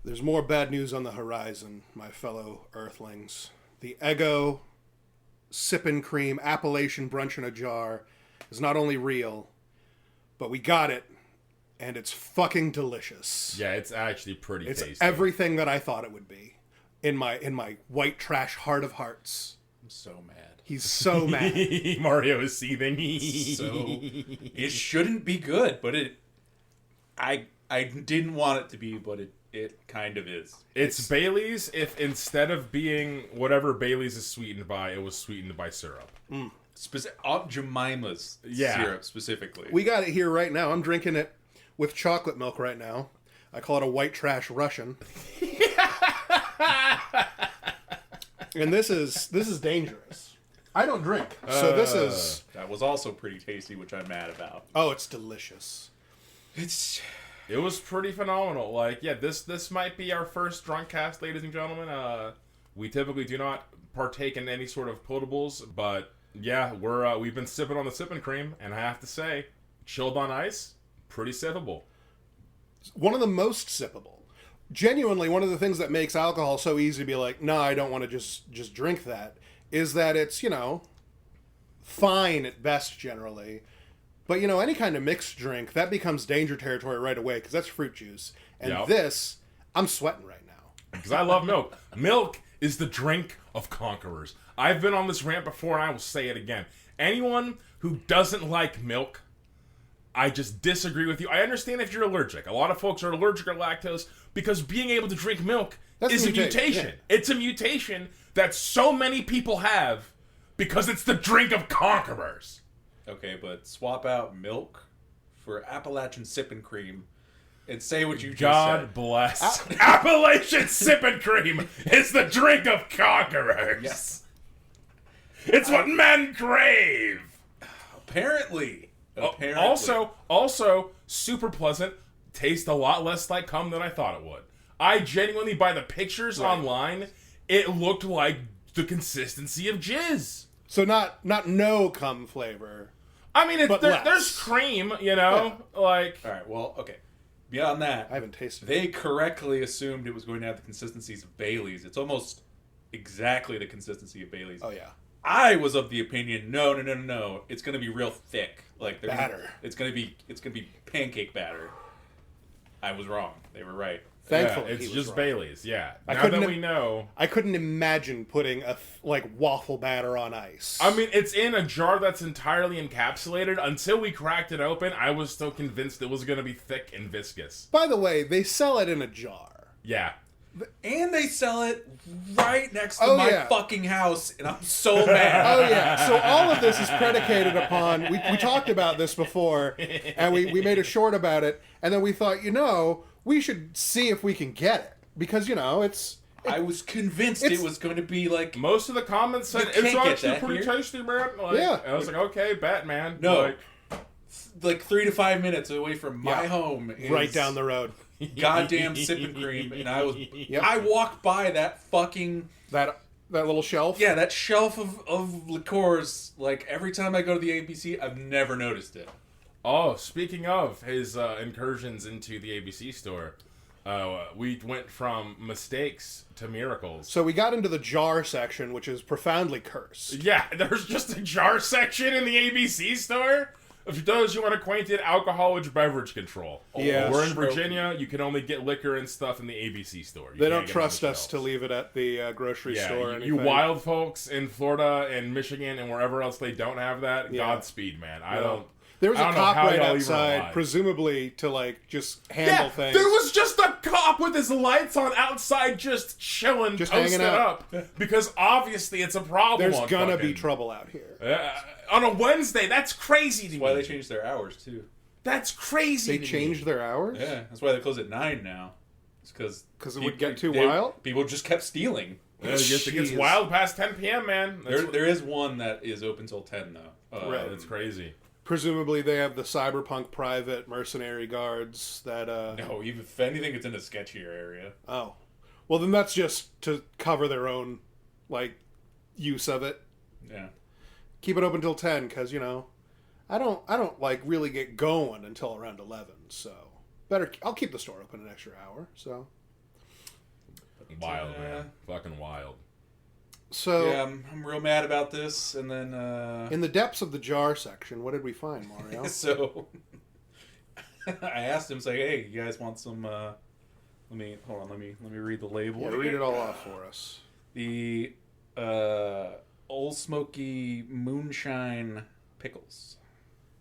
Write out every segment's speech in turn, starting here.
There's more bad news on the horizon, my fellow Earthlings. The Eggo Sippin Cream Appalachian Brunch in a Jar is not only real, but we got it, and it's fucking delicious. Yeah, it's actually pretty tasty. It's everything that I thought it would be in my white trash heart of hearts. I'm so mad. He's so mad. Mario is seething. So it shouldn't be good, but I didn't want it to be, but it kind of is. It's Bailey's if instead of being whatever Bailey's is sweetened by, it was sweetened by syrup. Aunt Jemima's syrup specifically. We got it here right now. I'm drinking it with chocolate milk right now. I call it a white trash Russian. And this is dangerous. I don't drink, so this is... That was also pretty tasty, which I'm mad about. Oh, it's delicious. It was pretty phenomenal. Like, yeah, this might be our first drunk cast, ladies and gentlemen. We typically do not partake in any sort of potables, but yeah, we've been sipping on the Sippin Cream, and I have to say, chilled on ice, pretty sippable. One of the most sippable. Genuinely, one of the things that makes alcohol so easy to be like, no, I don't want to just drink that, is that it's, fine at best generally. But, any kind of mixed drink, that becomes danger territory right away, because that's fruit juice. And this, I'm sweating right now. Because I love milk. Milk is the drink of conquerors. I've been on this rant before, and I will say it again. Anyone who doesn't like milk, I just disagree with you. I understand if you're allergic. A lot of folks are allergic to lactose, because being able to drink milk is a mutation. Yeah. It's a mutation that so many people have, because it's the drink of conquerors. Okay, but swap out milk for Appalachian Sippin Cream and say what you just said. God bless. Appalachian Sippin Cream is the drink of conquerors. Yes. It's what men crave. Apparently. Also, super pleasant. Tastes a lot less like cum than I thought it would. I genuinely, by the pictures online, it looked like the consistency of jizz. So not no cum flavor. I mean, there's cream, All right, well, okay. Beyond that, I haven't tasted they correctly assumed it was going to have the consistencies of Bailey's. It's almost exactly the consistency of Bailey's. Oh, yeah. I was of the opinion, no. It's going to be real thick. Like batter. It's going to be pancake batter. I was wrong. They were right. Thankfully, it's just wrong. Bailey's. Yeah. Now that we know, I couldn't imagine putting a waffle batter on ice. I mean, it's in a jar that's entirely encapsulated. Until we cracked it open, I was still convinced it was going to be thick and viscous. By the way, they sell it in a jar. Yeah. And they sell it right next to my fucking house, and I'm so mad. Oh, yeah. So all of this is predicated upon... We talked about this before, and we made a short about it, and then we thought, we should see if we can get it. Because, I was convinced it was going to be like... Most of the comments said, it's actually pretty tasty, man. Yeah. And I was like, okay, Batman. No. Like 3 to 5 minutes away from my home. Right down the road. Goddamn Sippin Cream, and I walked by that fucking that little shelf. Yeah, that shelf of liqueurs. Like every time I go to the ABC, I've never noticed it. Oh, speaking of his incursions into the ABC store, we went from mistakes to miracles. So we got into the jar section, which is profoundly cursed. Yeah, there's just a jar section in the ABC store. For those who aren't acquainted, alcoholic beverage control. Yeah, we're in Virginia. You can only get liquor and stuff in the ABC store. They don't trust us to leave it at the grocery store. Or you wild folks in Florida and Michigan and wherever else they don't have that. Yeah. Godspeed, man. There was a cop right outside, presumably to just handle things. There was just a cop with his lights on outside, just chilling, just hanging out. Because obviously it's a problem. There's gonna be trouble out here. On a Wednesday, that's crazy to me. That's why they changed their hours too. That's crazy. They changed their hours. Yeah, that's why they close at 9 now. It's because it would get too wild. People just kept stealing. It gets wild past 10 p.m., man. There is one that is open till 10 though. Right, that's crazy. Presumably they have the cyberpunk private mercenary guards that... No, even if anything, it's in a sketchier area. Oh. Well, then that's just to cover their own, use of it. Yeah. Keep it open till 10, because, I don't really get going until around 11, so... I'll keep the store open an extra hour, so... Wild, man. Fucking wild. So Yeah, I'm real mad about this. And then in the depths of the jar section, what did we find, Mario? so I asked him, say, hey, you guys want some? Let me read the label. Yeah, read it all off for us. The Old Smoky Moonshine Pickles.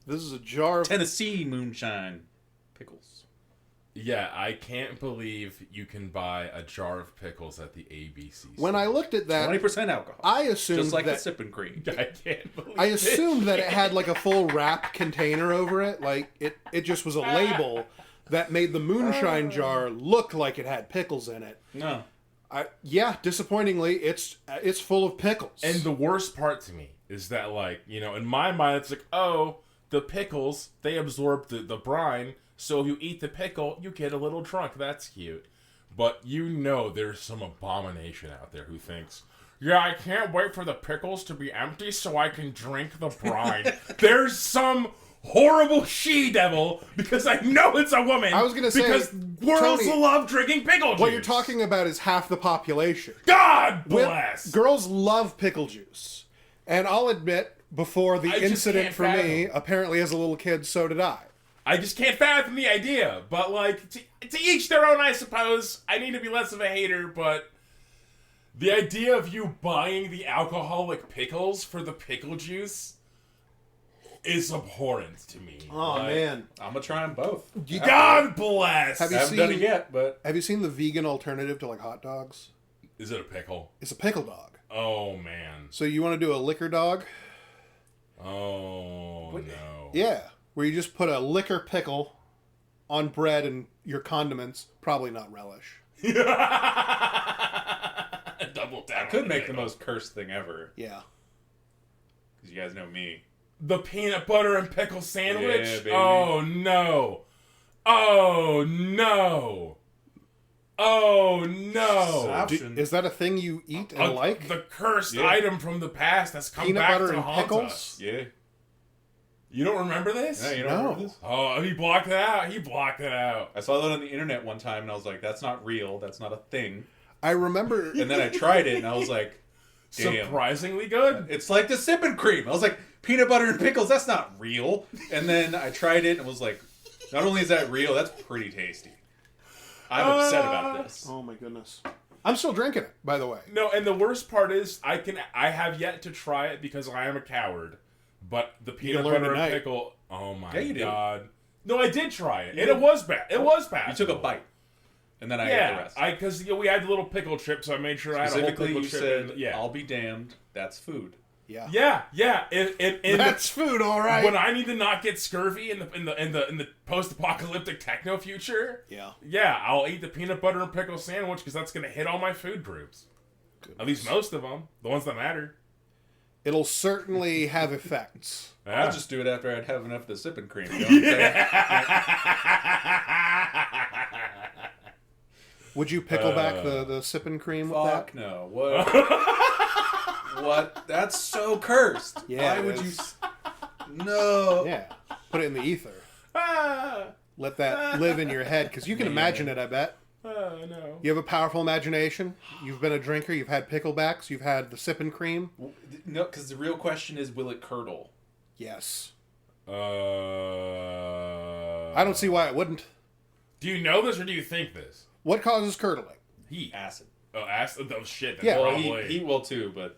This is a jar of Tennessee Moonshine Pickles. Yeah, I can't believe you can buy a jar of pickles at the ABC. When I looked at that, 20% alcohol. I assumed just like that the Sippin Cream. I can't believe I assumed that it had like a full wrap container over it. Like it just was a label that made the moonshine jar look like it had pickles in it. No. Disappointingly, it's full of pickles. And the worst part to me is that, like, you know, in my mind, it's like, oh, the pickles, they absorb the brine, so if you eat the pickle, you get a little drunk. That's cute. But you know there's some abomination out there who thinks, yeah, I can't wait for the pickles to be empty so I can drink the brine. There's some horrible she-devil, because I know it's a woman. I was gonna say, because girls Tony, love drinking pickle juice. what you're talking about is half the population. God bless. Girls love pickle juice. And I'll admit, before the I just incident can't for me, apparently as a little kid, so did I. I just can't fathom the idea. But, like, to each their own, I suppose. I need to be less of a hater, but the idea of you buying the alcoholic pickles for the pickle juice is abhorrent to me. Oh, man. I'm going to try them both. God bless. Have I you haven't done it seen, yet, but... have you seen the vegan alternative to, like, hot dogs? Is it a pickle? It's a pickle dog. Oh, man. So you want to do a liquor dog? Oh, no. Yeah. Where you just put a liquor pickle on bread and your condiments. Probably not relish. Double down. Could make the most cursed thing ever. Yeah. Because you guys know me. The peanut butter and pickle sandwich? Yeah, baby. Oh, no. Oh, no. Oh, no. Option. Is that a thing you eat and like? The cursed Yeah. item from the past that's come Peanut back butter to and haunt pickles? us. Yeah. You don't remember this? Yeah, you don't No. remember this? Oh, he blocked it out. He blocked it out. I saw that on the internet one time, and I was like, that's not real. That's not a thing. I remember. And then I tried it, and I was like, damn. Surprisingly good. It's like the Sippin Cream. I was like, peanut butter and pickles, that's not real. And then I tried it, and was like, not only is that real, that's pretty tasty. I'm upset about this. Oh my goodness. I'm still drinking it, by the way. No, and the worst part is I have yet to try it because I am a coward. But the peanut learn butter and tonight. pickle, oh my Yeah, you did. god. No, I did try it. And did. it was bad. It was bad. You took a bite, and then I ate the Yeah, rest. because we had the little pickle chip, so I made sure I had a whole Specifically, pickle you chip. said, and, yeah. I'll be damned, that's food. Yeah. Yeah. In That's food, all right. when I need to not get scurvy in the post-apocalyptic techno future, Yeah. I'll eat the peanut butter and pickle sandwich because that's gonna hit all my food groups. Goodness. At least most of them, the ones that matter. It'll certainly have effects. Yeah. I'll just do it after I'd have enough of the Sippin Cream. You know what I'm saying? Would you pickle back the sippin' cream with that? Fuck no. What? What? That's so cursed. Yeah, Why it would is. you... No. Yeah. Put it in the ether. Ah, Let that live in your head, because you can imagine it, I bet. no. You have a powerful imagination. You've been a drinker. You've had picklebacks. You've had the sippin' cream. No, because the real question is, will it curdle? Yes. I I don't see why it wouldn't. Do you know this or do you think this? What causes curdling? Heat. Acid. Oh, acid. Oh, shit. That's Yeah. Well, probably. he will too, but...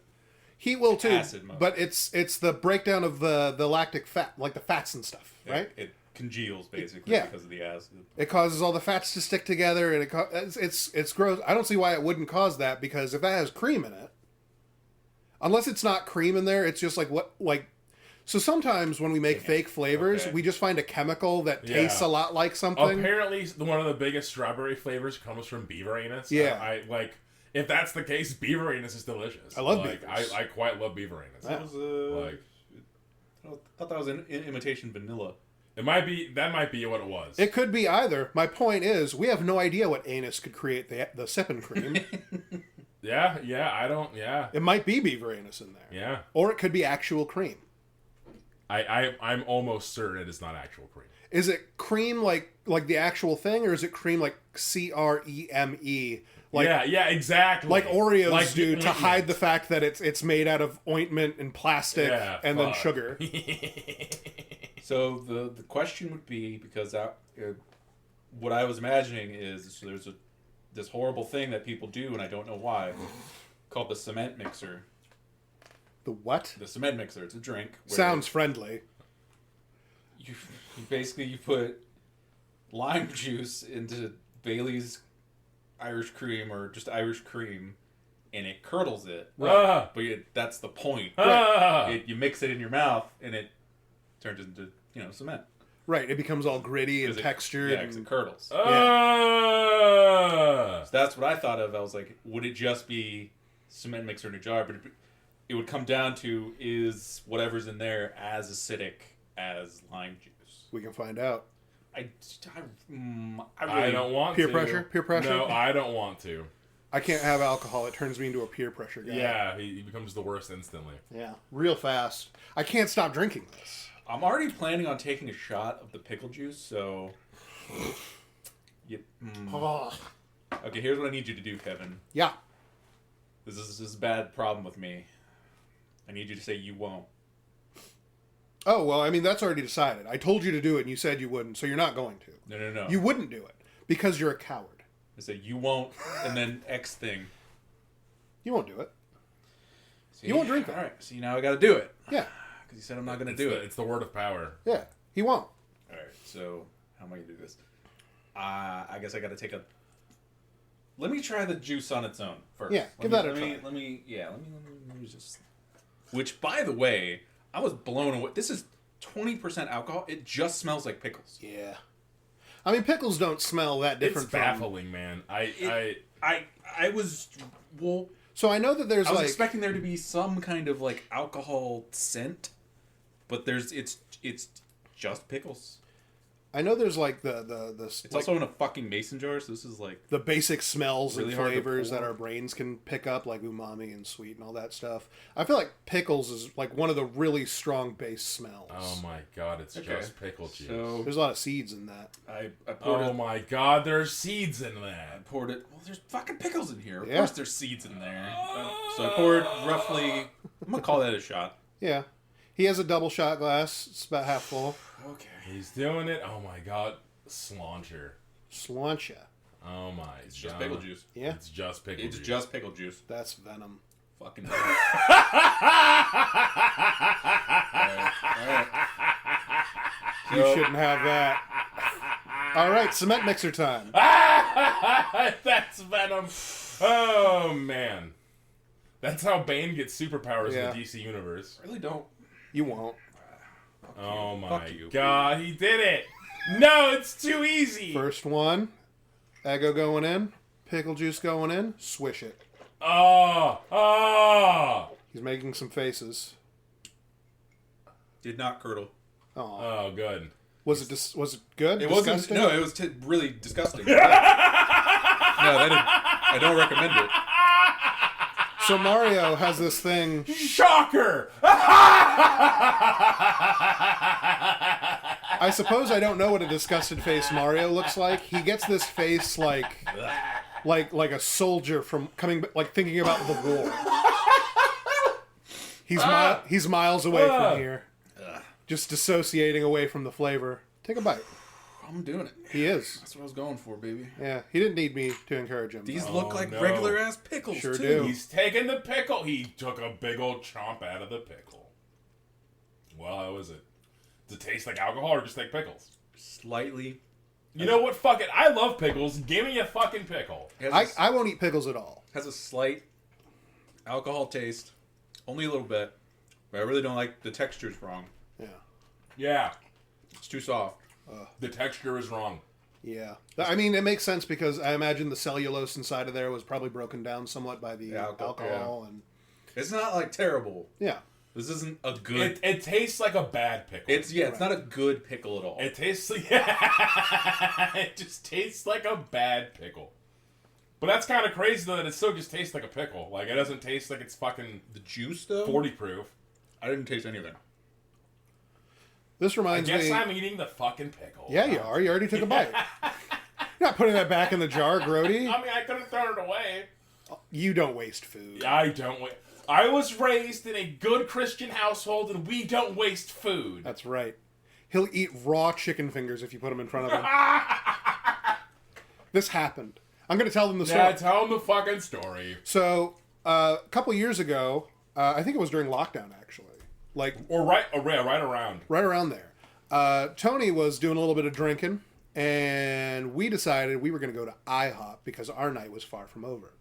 Heat will too, Acid mostly. but it's the breakdown of the lactic fat, like the fats and stuff, right? It congeals, basically, Yeah. because of the acid. It causes all the fats to stick together, and it's gross. I don't see why it wouldn't cause that, because if that has cream in it, unless it's not cream in there, it's just like. So sometimes when we make fake flavors, Okay. we just find a chemical that Yeah. tastes a lot like something. Apparently, one of the biggest strawberry flavors comes from beaver anus. Yeah. I like. If that's the case, beaver anus is delicious. I love like, beavers. I quite love beaver anus. Yeah. That was, Like, I thought that was an imitation vanilla. it might be. That might be what it was. It could be either. My point is, we have no idea what anus could create the sippin' cream. Yeah. I don't. Yeah. It might be beaver anus in there. Yeah. Or it could be actual cream. I'm almost certain it is not actual cream. Is it cream like like the actual thing, or is it cream like CREME? Like, yeah, exactly. Like Oreos Like do the to hide the fact that it's made out of ointment and plastic and then sugar. So the question would be, because what I was imagining is, so there's this horrible thing that people do, and I don't know why, called the cement mixer. The what? The cement mixer. It's a drink. Sounds friendly. You basically put lime juice into Bailey's Irish cream or just Irish cream, and it curdles it. Right. But that's the point. Right. You mix it in your mouth, and it turns into cement. Right, it becomes all gritty and textured. Yeah, because it curdles. Yeah. So that's what I thought of. I was like, would it just be cement mixer in a jar? But it would come down to, is whatever's in there as acidic as lime juice? We can find out. I I don't want Peer to. pressure? Peer pressure? No, I don't want to. I can't have alcohol. It turns me into a peer pressure guy. Yeah, he becomes the worst instantly. Yeah, real fast. I can't stop drinking this. I'm already planning on taking a shot of the pickle juice, so... Oh. Okay, here's what I need you to do, Kevin. Yeah. This is a bad problem with me. I need you to say you won't. Oh, well, I mean, that's already decided. I told you to do it, and you said you wouldn't, so you're not going to. No. You wouldn't do it, because you're a coward. I say you won't, and then X thing. You won't do it. See? You won't drink that. All right, see, now I got to do it. Yeah. Because you said I'm not going to do it. It's the word of power. Yeah, he won't. All right, so how am I going to do this? I guess I got to take a... Let me try the juice on its own first. Yeah, give that a try. Let me just... Which, by the way, I was blown away. This is 20% alcohol. It just smells like pickles. Yeah. I mean, pickles don't smell that different It's baffling, man. I was... Well... So I know that there's I was like... expecting there to be some kind of like alcohol scent, but it's just pickles. I know there's like the It's like, also in a fucking mason jar, so this is like the basic smells really and hard to flavors that pour. our brains can pick up, like umami and sweet and all that stuff. I feel like pickles is like one of the really strong base smells. oh my god, it's Okay. just pickle juice. So There's a lot of seeds in that. I poured Oh it. my god, there's seeds in I that. poured it. Well, there's fucking pickles in here. Of Yeah. course, there's seeds in there. So I poured roughly. I'm gonna call that a shot. Yeah. He has a double shot glass. It's about half full. Okay. He's doing it. Oh my god, slauncher. Slancha. Oh my It's just god. pickle juice. Yeah. It's just pickle It's juice. just pickle juice. That's venom. Fucking. You shouldn't have that. All right, cement mixer time. That's venom. Oh man, that's how Bane gets superpowers Yeah. in the DC universe. I really don't. You won't. Oh my Fuck you. god, he did it! No, it's too easy. First one. Eggo going in. Pickle juice going in. Swish it. Oh. He's making some faces. Did not curdle. Oh, Oh, good. was it good? It wasn't. Disgusting? No, it was really disgusting. No, I don't recommend it. So Mario has this thing. Shocker! I suppose I don't know what a disgusted face Mario looks like. He gets this face like a soldier from thinking about the war. He's miles away from here, just dissociating away from the flavor. Take a bite. I'm doing it. He is. That's what I was going for, baby. Yeah, he didn't need me to encourage him. These though. look like no. regular ass pickles Sure too. do. He's taking the pickle. He took a big old chomp out of the pickle. Well, how is it? Does it taste like alcohol or just like pickles? Slightly. You know what? Fuck it. I love pickles. Give me a fucking pickle. I won't eat pickles at all. Has a slight alcohol taste, only a little bit, but I really don't like the texture's wrong. Yeah. Yeah. It's too soft. The texture is wrong. Yeah. I mean, it makes sense because I imagine the cellulose inside of there was probably broken down somewhat by the alcohol and It's not like terrible. yeah. This isn't a good. It tastes like a bad pickle. It's not a good pickle at all. It tastes like... it just tastes like a bad pickle. But that's kind of crazy, though, that it still just tastes like a pickle. Like, it doesn't taste like it's fucking the juice though. 40 proof. I didn't taste anything. This I reminds guess me. I'm eating the fucking pickle. Yeah, you are. You already took a bite. You're not putting that back in the jar, Grody. I mean, I could have thrown it away. You don't waste food. I don't wait. I was raised in a good Christian household, and we don't waste food. That's right. He'll eat raw chicken fingers if you put them in front of him. This happened. I'm going to tell them the story. Yeah, tell them the fucking story. So, a couple years ago, I think it was during lockdown, actually. Right around. Right around there. Tony was doing a little bit of drinking, and we decided we were going to go to IHOP because our night was far from over.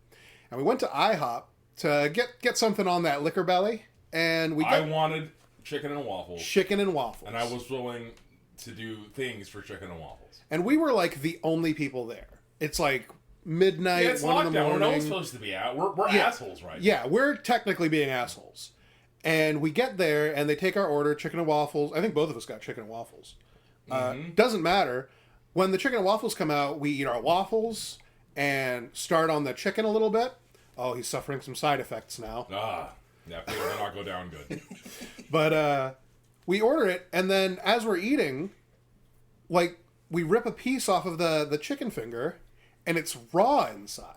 And we went to IHOP to get something on that liquor belly, and I wanted chicken and waffles. Chicken and waffles. And I was willing to do things for chicken and waffles. And we were like the only people there. It's like midnight, Yeah, it's 1 in the lockdown. morning. No one's supposed to be out. We're assholes, right? Yeah, we're technically being assholes. And we get there, and they take our order, chicken and waffles. I think both of us got chicken and waffles. Doesn't matter. When the chicken and waffles come out, we eat our waffles and start on the chicken a little bit. Oh, he's suffering some side effects now. That thing will not go down good. But we order it, and then as we're eating, like, we rip a piece off of the chicken finger, and it's raw inside.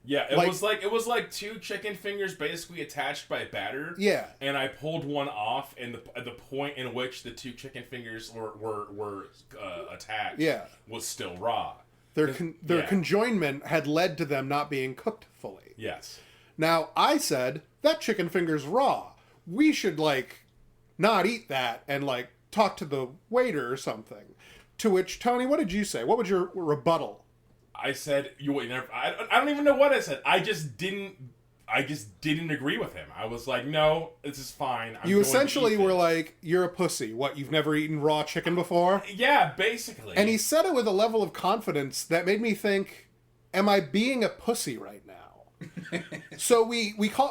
Yeah, it was like two chicken fingers basically attached by batter. Yeah. And I pulled one off, and the point in which the two chicken fingers were attached was still raw. Their conjoinment had led to them not being cooked fully. Yes. Now, I said, that chicken finger's raw. We should, like, not eat that and, like, talk to the waiter or something. To which, Tony, what did you say? What was your rebuttal? I said, I don't even know what I said. I just didn't agree with him. I was like, no, this is fine. You essentially were like, you're a pussy. What, you've never eaten raw chicken before? Yeah, basically. And he said it with a level of confidence that made me think, am I being a pussy right now? So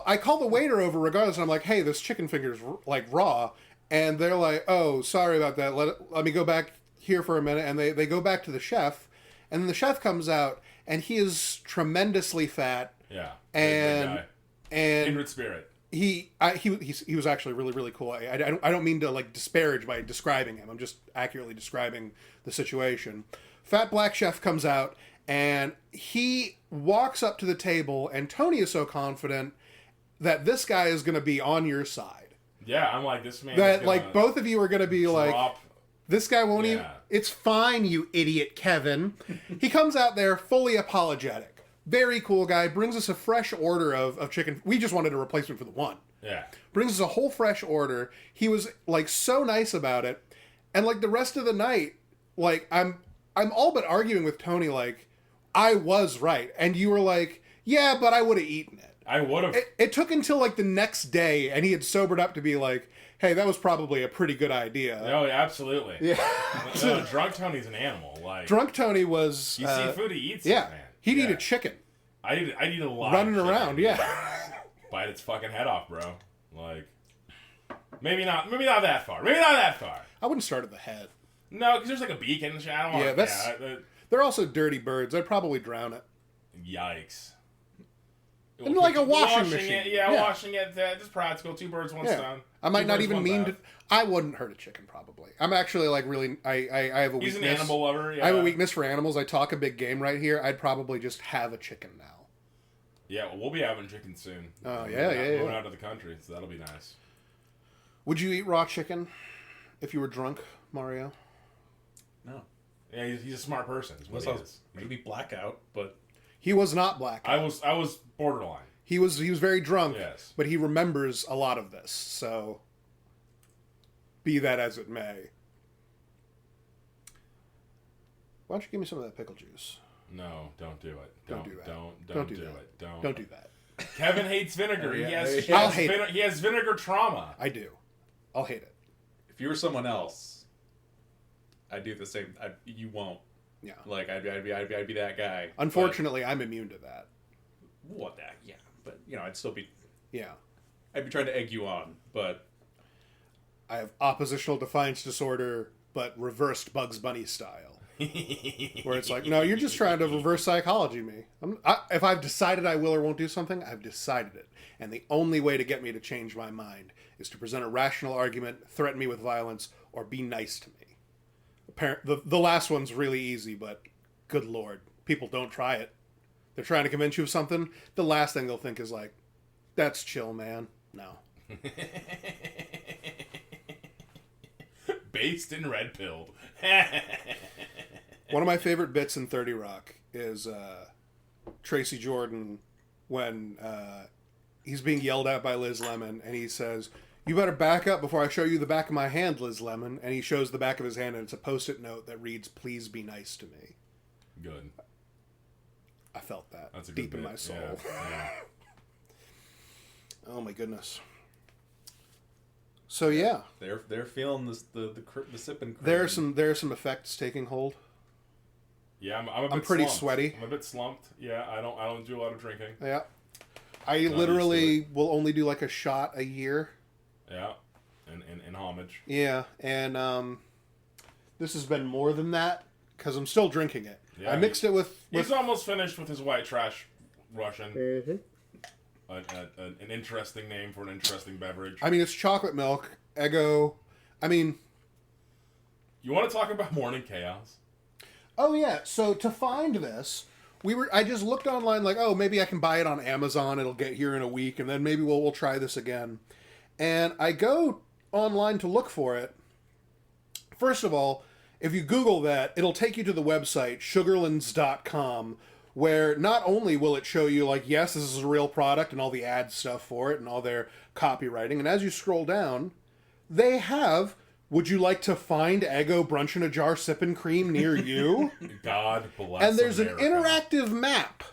I call the waiter over regardless, and I'm like, hey, this chicken finger's like raw. And they're like, oh, sorry about that. Let me go back here for a minute. And they go back to the chef. And then the chef comes out, and he is tremendously fat. Yeah. And kindred spirit. He was actually really, really cool. I don't mean to, like, disparage by describing him. I'm just accurately describing the situation. Fat black chef comes out, and he walks up to the table, and Tony is so confident that this guy is going to be on your side. Yeah, I'm like, this man. That, like, both of you are going to be like, this guy won't even. It's fine, you idiot, Kevin. He comes out there fully apologetic. Very cool guy. Brings us a fresh order of chicken. We just wanted a replacement for the one. Yeah. Brings us a whole fresh order. He was, like, so nice about it. And, like, the rest of the night, like, I'm all but arguing with Tony, like, I was right. And you were like, yeah, but I would have eaten it. I would have. It took until, like, the next day, and he had sobered up to be like, hey, that was probably a pretty good idea. Oh, absolutely. Yeah. No, drunk Tony's an animal. Like, drunk Tony was. You see food, he eats it, yeah. man. He'd eat a chicken. I'd eat a lot. Running of around, chicken. yeah. Bite its fucking head off, bro. Like, maybe not that far. Maybe not that far. I wouldn't start at the head. No, because there's like a beak and shit. I don't want. Yeah, that's. They're also dirty birds. I'd probably drown it. Yikes. In like a washing machine. Washing it. Just practical. 2 birds, 1 stone. I might not even mean to. I wouldn't hurt a chicken, probably. I'm actually, like, really. I have a weakness. He's an animal lover. Yeah. I have a weakness for animals. I talk a big game right here. I'd probably just have a chicken now. Yeah, well, we'll be having chicken soon. Oh, Moving out of the country, so that'll be nice. Would you eat raw chicken if you were drunk, Mario? No. Yeah, he's a smart person. Is what he is. Maybe blackout, but He was not black. I was borderline. He was very drunk. Yes. But he remembers a lot of this. So, be that as it may. Why don't you give me some of that pickle juice? No, don't do it. Don't do that. Don't do it. Don't do that. Kevin hates vinegar. He has vinegar trauma. I do. I'll hate it. if you were someone else, I'd do the same. You won't. Yeah. Like I'd be that guy. Unfortunately, I'm immune to that. What that? Yeah, but I'd still be. Yeah. I'd be trying to egg you on, but I have oppositional defiance disorder, but reversed Bugs Bunny style. Where it's like, no, you're just trying to reverse psychology me. If I've decided I will or won't do something, I've decided it. And the only way to get me to change my mind is to present a rational argument, threaten me with violence, or be nice to me. The last one's really easy, but good lord, people don't try it. They're trying to convince you of something. The last thing they'll think is like, that's chill, man. No. Based in red pilled. One of my favorite bits in 30 Rock is Tracy Jordan when he's being yelled at by Liz Lemon, and he says, "You better back up before I show you the back of my hand, Liz Lemon." And he shows the back of his hand, and it's a post-it note that reads, "Please be nice to me." Good. I felt that That's a good deep in bit. my soul. Yeah. Oh my goodness. So yeah, They're feeling this, the sipping cream. there are some effects taking hold. Yeah, I'm a bit I'm pretty slumped. sweaty. I'm a bit slumped. Yeah, I don't do a lot of drinking. Yeah, I used to literally will only do like a shot a year. Yeah, in homage. Yeah, and this has been more than that because I'm still drinking it. Yeah, I mixed it with He's almost finished with his white trash Russian. An interesting name for an interesting beverage. I mean, it's chocolate milk, Eggo. I mean, You want to talk about morning chaos? oh yeah. So to find this, I just looked online like, oh, maybe I can buy it on Amazon. It'll get here in a week, and then maybe we'll try this again. And I go online to look for it. First of all, if you Google that, it'll take you to the website sugarlands.com, where not only will it show you like, yes, this is a real product and all the ad stuff for it and all their copywriting, and as you scroll down, they have, would you like to find Eggo Brunch in a Jar Sippin Cream near you? God bless And there's America. an interactive map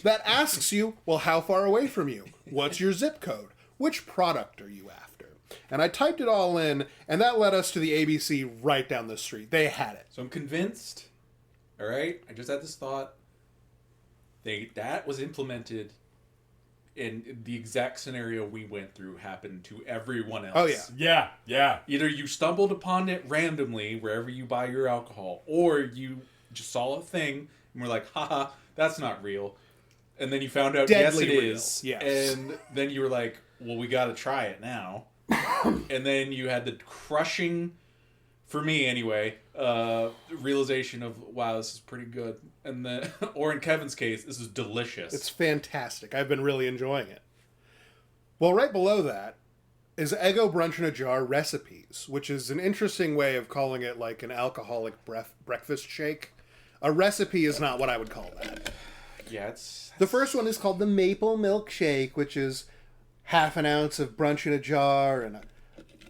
that asks you, well, how far away from you? What's your zip code? Which product are you after? And I typed it all in, and that led us to the ABC right down the street. They had it. So I'm convinced. All right, I just had this thought. That was implemented, and the exact scenario we went through happened to everyone else. Oh, yeah. Yeah. Either you stumbled upon it randomly wherever you buy your alcohol, or you just saw a thing and were like, haha, that's not real. And then you found out, Deadly yes, it real. is. Yes. And then you were like, well, we got to try it now. And then you had the crushing, for me anyway, realization of, wow, this is pretty good. And then, or in Kevin's case, this is delicious. It's fantastic. I've been really enjoying it. Well, right below that is Eggo Brunch in a Jar Recipes, which is an interesting way of calling it like an alcoholic breakfast shake. A recipe is not what I would call that. Yeah, it's... The first one is called the Maple Milkshake, which is half an ounce of brunch in a jar and an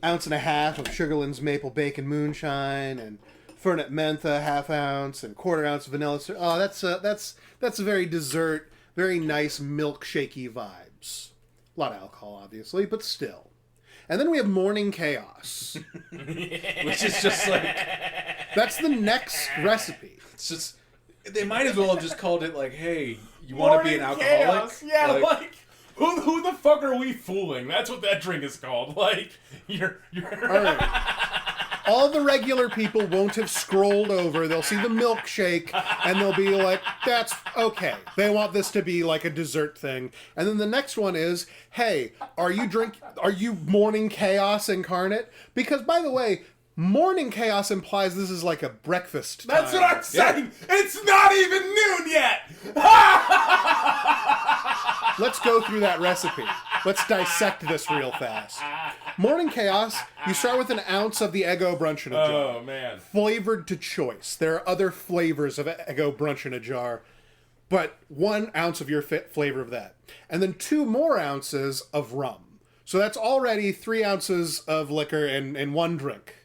ounce and a half of Sugarland's Maple Bacon Moonshine and Fernet Mentha half ounce and quarter ounce of vanilla. Oh, that's a very dessert, very nice milkshakey vibes. A lot of alcohol, obviously, but still. And then we have Morning Chaos, Which is just like... that's the next recipe. It's just... They might as well have just called it like, hey, you want to be an alcoholic? Chaos. Yeah, like who the fuck are we fooling? That's what that drink is called. Like, you're... All right. All the regular people won't have scrolled over. They'll see the milkshake, and they'll be like, that's okay. They want this to be like a dessert thing. And then the next one is, hey, are you Morning Chaos incarnate? Because, by the way, Morning Chaos implies this is like a breakfast time. That's what I'm saying. Yeah. It's not even noon yet. Let's go through that recipe. Let's dissect this real fast. Morning Chaos, you start with an ounce of the Eggo Brunch in a jar. Oh, man. Flavored to choice. There are other flavors of Eggo Brunch in a jar, but 1 ounce of your flavor of that. And then 2 more ounces of rum. So that's already 3 ounces of liquor in one drink.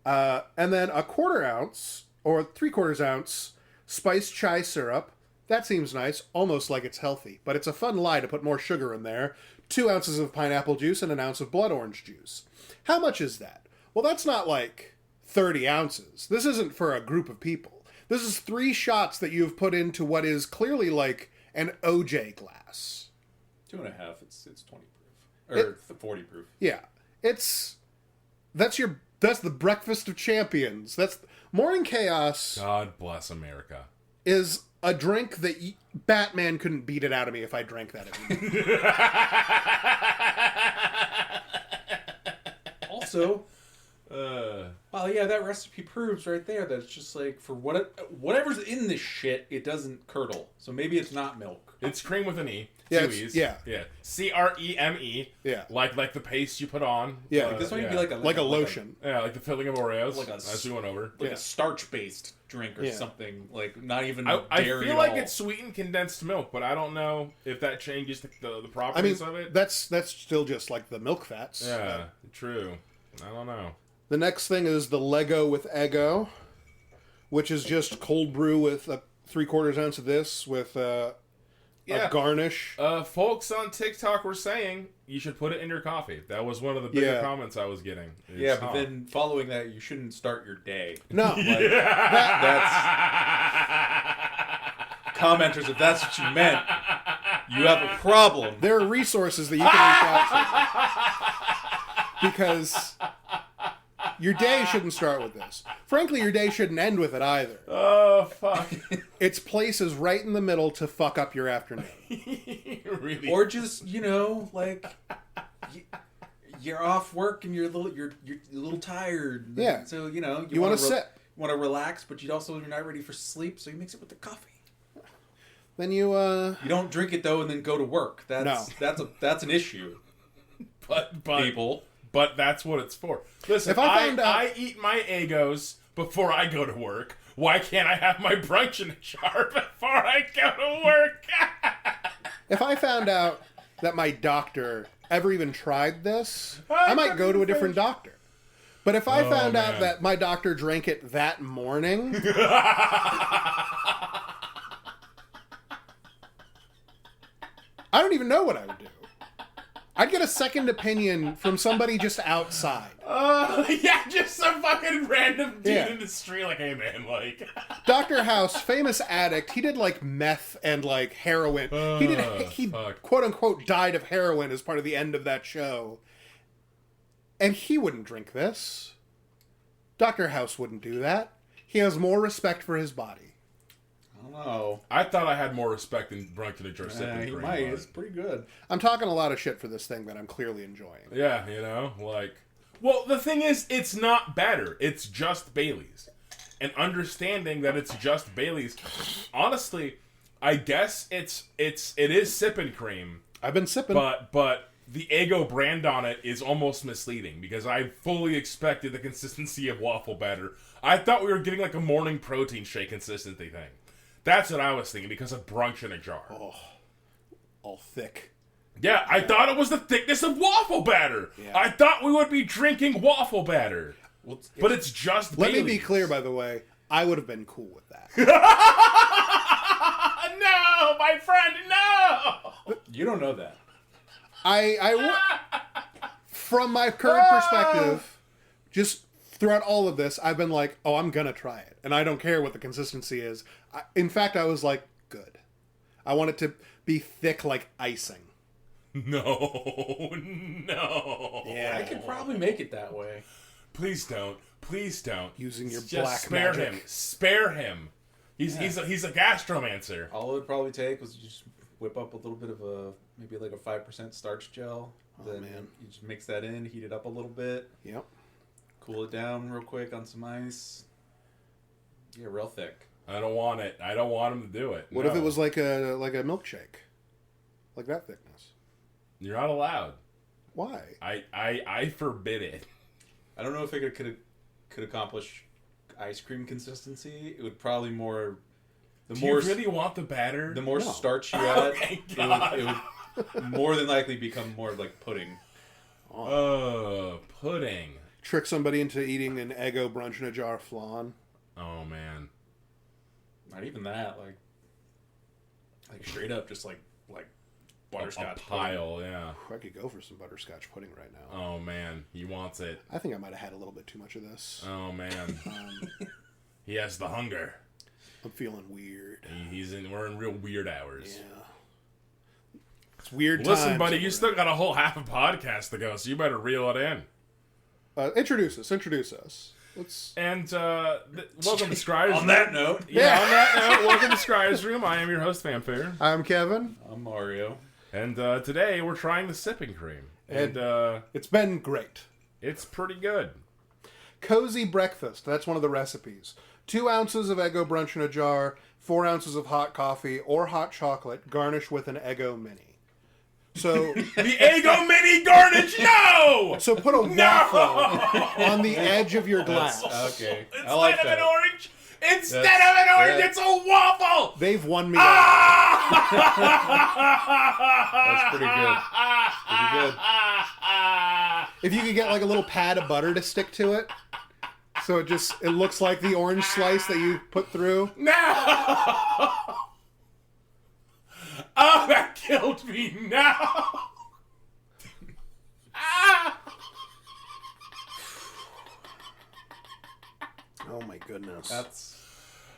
And then a 1/4 ounce or 3/4 ounce spiced chai syrup. That seems nice, almost like it's healthy, but it's a fun lie to put more sugar in there. 2 ounces of pineapple juice and an ounce of blood orange juice. How much is that? Well, that's not like 30 ounces. This isn't for a group of people. This is 3 shots that you've put into what is clearly like an OJ glass. 2.5. It's 20 proof or 40 proof. Yeah, that's the breakfast of champions. That's Morning Chaos. God bless America. Is a drink that Batman couldn't beat it out of me if I drank that every day. Also, Well, yeah, that recipe proves right there that it's just like for whatever's in this shit, it doesn't curdle. So maybe it's not milk. It's cream with an E. Yeah, Two E's. yeah. CREME. Yeah. Like the paste you put on. Yeah. Like this one would be like a lotion. Yeah, like the filling of Oreos. Like a as we went over. Like a starch-based drink or something. Like not even I dairy feel at like all. it's sweetened condensed milk, but I don't know if that changes the I mean, properties of it. that's still just like the milk fats. Yeah, true. I don't know. The next thing is the Lego with Eggo, which is just cold brew with a 3/4 ounce of this with a garnish. Folks on TikTok were saying you should put it in your coffee. That was one of the bigger comments I was getting. Yeah, but then following that, you shouldn't start your day. No. Like, that's... Commenters, if that's what you meant, you have a problem. There are resources that you can reach out to. Because your day shouldn't start with this. Frankly, your day shouldn't end with it either. Oh, fuck. Its place is right in the middle to fuck up your afternoon. Really? Or just, like... You're off work and you're a little tired. Yeah. So, you want to sit. Want to relax, but you're not ready for sleep, so you mix it with the coffee. Then you don't drink it though and then go to work. That's an issue. But people. But that's what it's for. Listen, if I eat my Eggos before I go to work. Why can't I have my brunch in a jar before I go to work? If I found out that my doctor ever even tried this, I might go to a different doctor. But if I found out that my doctor drank it that morning... I don't even know what I would do. I'd get a second opinion from somebody just outside. Yeah, just some fucking random dude in the street like, hey man, like... Dr. House, famous addict, he did like meth and like heroin. He quote unquote died of heroin as part of the end of that show. And he wouldn't drink this. Dr. House wouldn't do that. He has more respect for his body. I don't know. I thought I had more respect than drunk in a jar sipping He cream. might. It's pretty good. I'm talking a lot of shit for this thing that I'm clearly enjoying. Yeah, like... Well, the thing is, it's not better. It's just Bailey's. And understanding that it's just Bailey's, honestly, I guess it is Sippin Cream. I've been sipping. But the Eggo brand on it is almost misleading because I fully expected the consistency of waffle batter. I thought we were getting like a morning protein shake consistency thing. That's what I was thinking because of brunch in a jar. Oh, all thick. Yeah, I thought it was the thickness of waffle batter. Yeah. I thought we would be drinking waffle batter. Well, but it's just Let Bailey's. me be clear, by the way. I would have been cool with that. No, my friend, no! You don't know that. From my current perspective, just throughout all of this, I've been like, oh, I'm gonna try it. And I don't care what the consistency is. In fact, I was like, good. I want it to be thick like icing. No. Yeah. I could probably make it that way. Please don't. Using your Just black spare magic. him. Spare him. He's a gastromancer. All it would probably take was just whip up a little bit of maybe like a 5% starch gel. Then man. you just mix that in, heat it up a little bit. Yep. Cool it down real quick on some ice. Yeah, real thick. I don't want it. I don't want him to do it. What if it was like a milkshake? Like that thickness? You're not allowed. Why? I forbid it. I don't know if it could accomplish ice cream consistency. It would probably more... Do you really want the batter? The more No. starch you add, my God. it would more than likely become more like pudding. Pudding. Trick somebody into eating an Eggo brunch in a jar flan. Oh, man. Not even that, like straight up, just like butterscotch A pile, yeah. I could go for some butterscotch pudding right now. Oh, man. He wants it. I think I might have had a little bit too much of this. Oh, man. He has the hunger. I'm feeling weird. We're in real weird hours. Yeah. It's weird Listen, times buddy, over you still got a whole half a podcast to go, so you better reel it in. Introduce us. Let's... And welcome to Scryer's On that note, on that note, welcome to Scryer's Room. I am your host, Famfare. I'm Kevin. I'm Mario. And today we're trying the Sippin Cream. And It's been great. it's pretty good. Cozy breakfast. That's one of the recipes. 2 ounces of Eggo brunch in a jar, 4 ounces of hot coffee or hot chocolate, garnish with an Eggo mini. So The Eggo mini garnish, no! So put a waffle on the edge of your glass. Okay. Instead I like of that. an orange, it's a waffle! They've won me. That's pretty good. Pretty good. If you could get like a little pad of butter to stick to it, so it looks like the orange slice that you put through. No! Oh, that killed me now! Oh my goodness. That's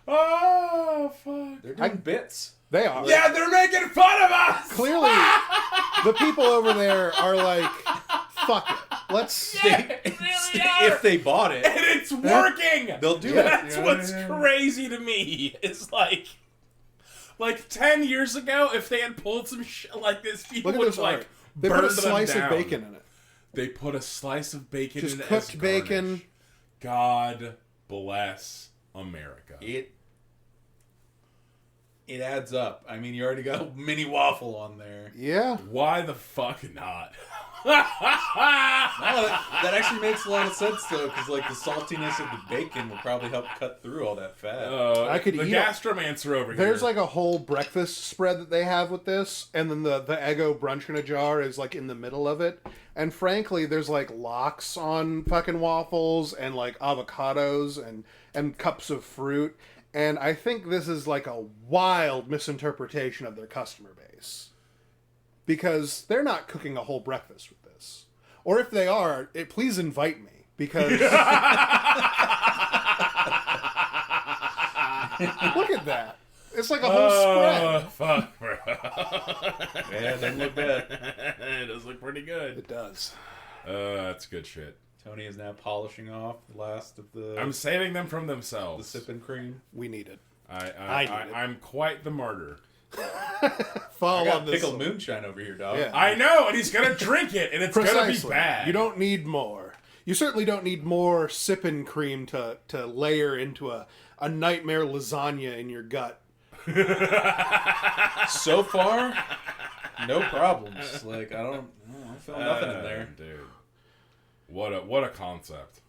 Oh, fuck. they're doing bits. They are. Yeah, they're making fun of us! Clearly, the people over there are like, fuck it. Let's. Yeah, they really are. If they bought it, And it's working! they'll do That's it. what's crazy to me. It's like 10 years ago, if they had pulled some shit like this, people Look at would this have, like, art. They put a burned them slice down. of bacon in it. They put a slice of bacon Just in it cooked as bacon. garnish. God bless America. It adds up. I mean, you already got a mini waffle on there. Yeah. Why the fuck not? No, that actually makes a lot of sense though, because like the saltiness of the bacon will probably help cut through all that fat. I could the eat gastromancer over There's here. like a whole breakfast spread that they have with this, and then the Eggo brunch in a jar is like in the middle of it. And frankly, there's like lox on fucking waffles and like avocados and cups of fruit. And I think this is like a wild misinterpretation of their customer base. Because they're not cooking a whole breakfast with this. Or if they are, please invite me. Because... Look at that. It's like a whole spread. Fuck, bro. Yeah, it doesn't look bad. It does look pretty good. It does. That's good shit. Tony is now polishing off the last of the I'm saving them from themselves. sippin' cream. We need it. I need it. I'm quite the martyr. Follow I got on this. pickled moonshine over here, dog. Yeah. I know, and he's gonna drink it, and it's gonna be bad. You don't need more. You certainly don't need more sippin' cream to layer into a nightmare lasagna in your gut. So far, no problems. Like I don't feel nothing in there. Dude. What a concept.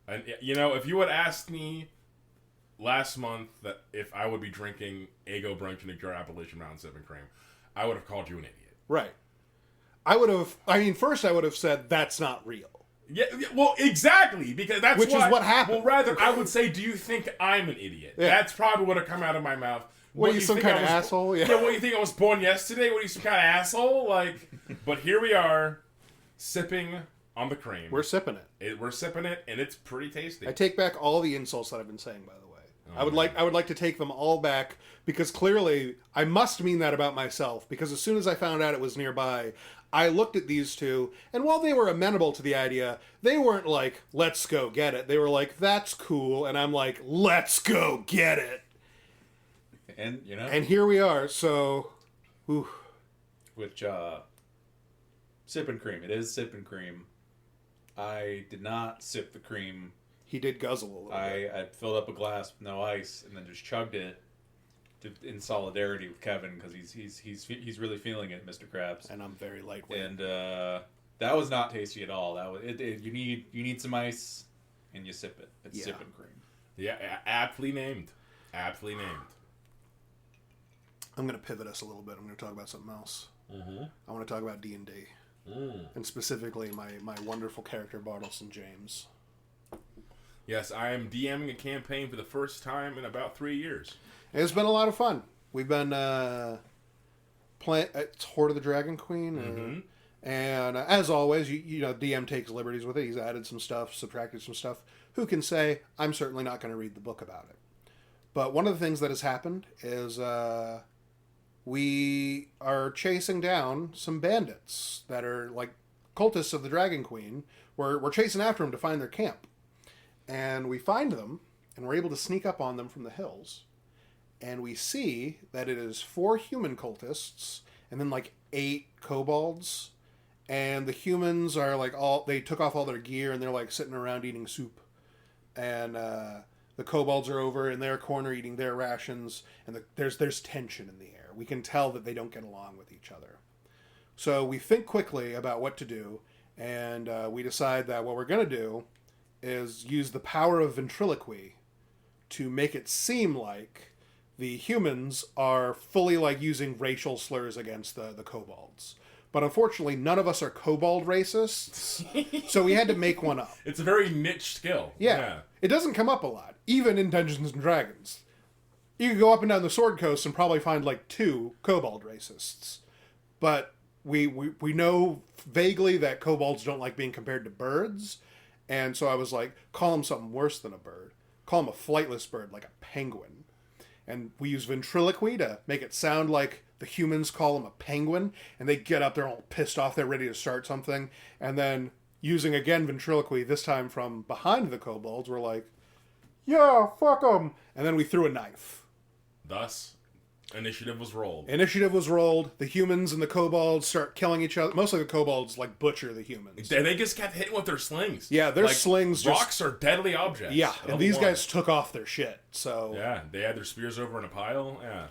And you know, if you had asked me last month that if I would be drinking Eggo brunch in a jar Appalachian Sippin Cream, I would have called you an idiot. Right. First I would have said that's not real. Yeah, well, exactly, because that's Which is what happened. Well, rather, I would say, do you think I'm an idiot? Yeah. That's probably what would have come out of my mouth. What, you some think kind I of was- asshole? Yeah. Yeah, what, you think I was born yesterday? What, are you some kind of asshole? Like, but here we are, sipping on the cream. We're sipping it. We're sipping it, and it's pretty tasty. I take back all the insults that I've been saying, by the way. Oh, I would like to take them all back, because clearly I must mean that about myself, because as soon as I found out it was nearby, I looked at these two, and while they were amenable to the idea, they weren't like, let's go get it. They were like, that's cool, and I'm like, let's go get it. And you know, And here we are, so... Whew. which sippin' cream. It is sippin' cream. I did not sip the cream. He did guzzle a little bit. I filled up a glass with no ice and then just chugged it in solidarity with Kevin because he's really feeling it, Mr. Krabs. And I'm very lightweight. And that was not tasty at all. That was you need some ice and you sip it. It's Yeah. sippin' cream. Yeah, aptly named. Aptly named. I'm going to pivot us a little bit. I'm going to talk about something else. Mm-hmm. I want to talk about D&D. And specifically my wonderful character, Bartleson James. Yes, I am DMing a campaign for the first time in about 3 years. And it's been a lot of fun. We've been playing... It's Horde of the Dragon Queen. And as always, you know, DM takes liberties with it. He's added some stuff, subtracted some stuff. Who can say, I'm certainly not going to read the book about it. But one of the things that has happened is we are chasing down some bandits that are like cultists of the Dragon Queen. We're chasing after them to find their camp. And we find them, and we're able to sneak up on them from the hills. And we see that it is 4 human cultists, and then like 8 kobolds, and the humans are like they took off all their gear and they're like sitting around eating soup, and the kobolds are over in their corner eating their rations, and there's tension in the air. We can tell that they don't get along with each other. So we think quickly about what to do, and we decide that what we're going to do is use the power of ventriloquy to make it seem like the humans are fully like using racial slurs against the kobolds. But unfortunately, none of us are kobold racists, so we had to make one up. It's a very niche skill. Yeah. It doesn't come up a lot, even in Dungeons and Dragons. You could go up and down the Sword Coast and probably find like 2 kobold racists. But we know vaguely that kobolds don't like being compared to birds, and so I was like, call them something worse than a bird. Call them a flightless bird, like a penguin. And we use ventriloquy to make it sound like the humans call them a penguin, and they get up, they're all pissed off, they're ready to start something, and then using again ventriloquy, this time from behind the kobolds, we're like, yeah, fuck them, and then we threw a knife. Thus, initiative was rolled. The humans and the kobolds start killing each other. Mostly the kobolds like butcher the humans. They just kept hitting with their slings. Yeah, their slings rocks are deadly objects. Yeah, and these guys took off their shit. So yeah, they had their spears over in a pile. Yeah.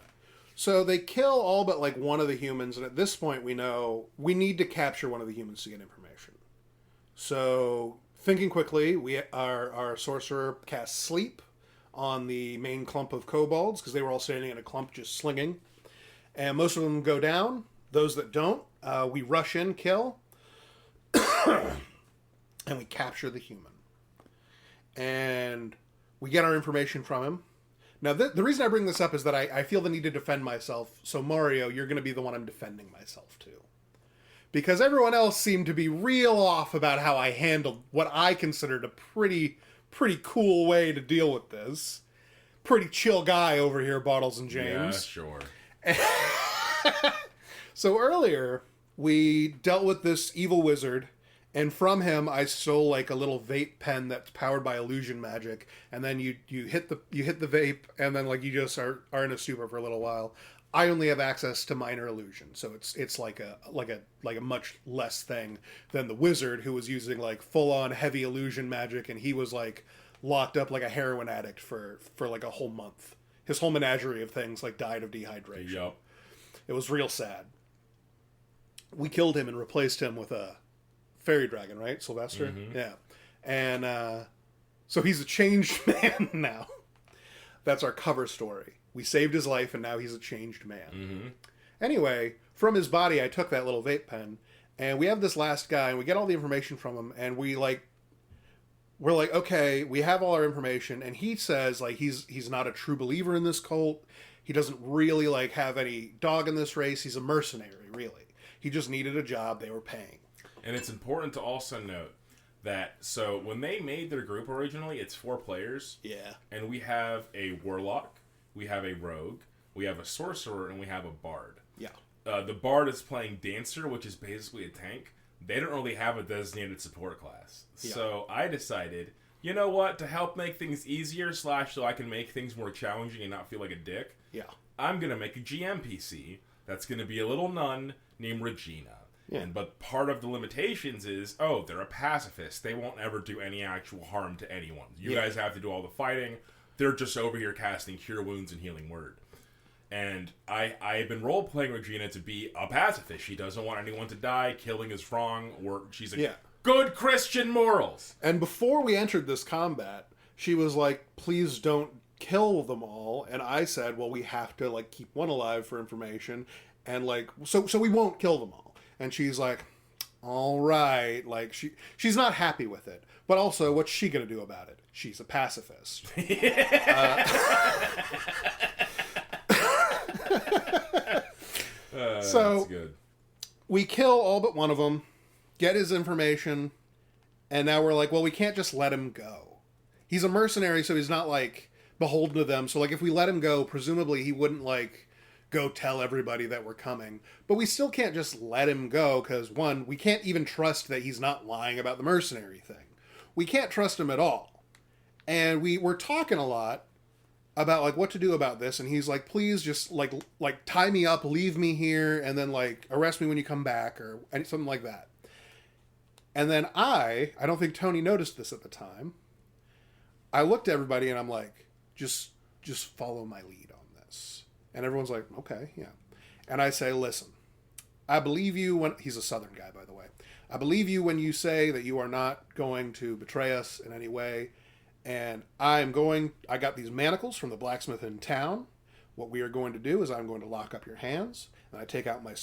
So they kill all but like one of the humans, and at this point we know we need to capture one of the humans to get information. So thinking quickly, our sorcerer casts sleep on the main clump of kobolds because they were all standing in a clump just slinging, and most of them go down. Those that don't, we rush in, kill, and we capture the human, and we get our information from him. Now, the reason I bring this up is that I feel the need to defend myself. So, Mario, you're going to be the one I'm defending myself to. Because everyone else seemed to be real off about how I handled what I considered a pretty cool way to deal with this. Pretty chill guy over here, Bottles and James. Yeah, sure. So earlier, we dealt with this evil wizard, and from him I stole like a little vape pen that's powered by illusion magic, and then you hit the vape, and then like you just are in a stupor for a little while. I only have access to minor illusion, so it's like a much less thing than the wizard, who was using like full on heavy illusion magic, and he was like locked up like a heroin addict for like a whole month. His whole menagerie of things like died of dehydration. Yep. It was real sad. We killed him and replaced him with a fairy dragon, right? Sylvester? Mm-hmm. Yeah. And so he's a changed man now. That's our cover story. We saved his life, and now he's a changed man. Mm-hmm. Anyway, from his body, I took that little vape pen, and we have this last guy, and we get all the information from him, and we're like, okay, we have all our information, and he says like he's not a true believer in this cult. He doesn't really like have any dog in this race. He's a mercenary, really. He just needed a job. They were paying. And it's important to also note that, so when they made their group originally, it's 4 players. Yeah. And we have a warlock, we have a rogue, we have a sorcerer, and we have a bard. Yeah. The bard is playing dancer, which is basically a tank. They don't really have a designated support class. Yeah. So I decided, you know what, to help make things easier / so I can make things more challenging and not feel like a dick, yeah, I'm going to make a GMPC that's going to be a little nun named Regina. Yeah. But part of the limitations is, they're a pacifist. They won't ever do any actual harm to anyone. You guys have to do all the fighting. They're just over here casting Cure Wounds and Healing Word. And I've been role-playing Regina to be a pacifist. She doesn't want anyone to die. Killing is wrong. She's a good Christian morals. And before we entered this combat, she was like, please don't kill them all. And I said, well, we have to like keep one alive for information. And like, so we won't kill them all. And she's like, all right. Like, she's not happy with it. But also, what's she going to do about it? She's a pacifist. So, that's good. We kill all but one of them, get his information, and now we're like, well, we can't just let him go. He's a mercenary, so he's not, like, beholden to them. So, like, if we let him go, presumably he wouldn't, like, go tell everybody that we're coming. But we still can't just let him go, because, one, we can't even trust that he's not lying about the mercenary thing. We can't trust him at all. And we're talking a lot about, like, what to do about this, and he's like, please just, like tie me up, leave me here, and then, like, arrest me when you come back, or something like that. And then I don't think Tony noticed this at the time. I looked at everybody and I'm like, just follow my lead on this. And everyone's like, okay, yeah. And I say, listen, I believe you when... He's a Southern guy, by the way. I believe you when you say that you are not going to betray us in any way. And I got these manacles from the blacksmith in town. What we are going to do is I'm going to lock up your hands. And I take out my